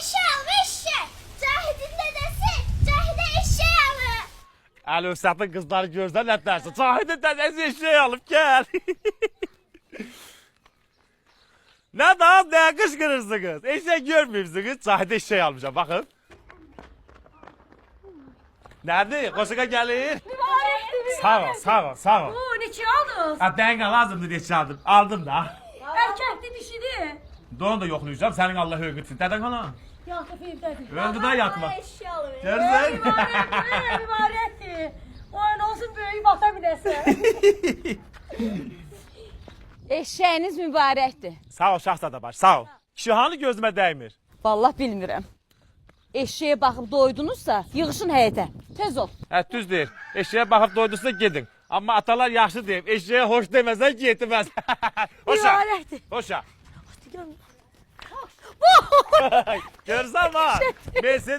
Eşek alma eşek. Cahidin dedesi Cahide eşek alır. Alo satın kızları görsen ne dersin? Cahidin dedesi eşeği alıp gel. Ne daha ne kışkırırsınız? Eşek görmüyorsunuz. Cahide eşeği almışım bakın. Nerede? Koşuğa gelin. Sağ ol, sağ ol, sağ ol. Oo, neçə aldınız? Ha denge lazımdı diye çaldım. Aldım da. Erkəkli dişidir. Doğru da yoklayacağım. Senin Allah öğütün. Deden hala. Yatıb evdədir. Öldü da yatma. Eşek alır. Görsen. Mübarəkdir. Oyun olsun böyük bata binəsə. Eşeğiniz mübarəkdir. Sağ ol Şahzada baş, sağ ol. Kişi hanı gözüme değmir. Vallahi bilmirəm. Eşeğe baxıb doydunuzsa yığışın həyətə. Tez ol. Hə düz deyir. Eşeğe bakıp doyduysa gidin. Ama atalar yaxşı deyib. Eşeğe hoş demezsen gitmez. Hoşa. Mübarəkdir. Hoşa. Görsen var. Mercedes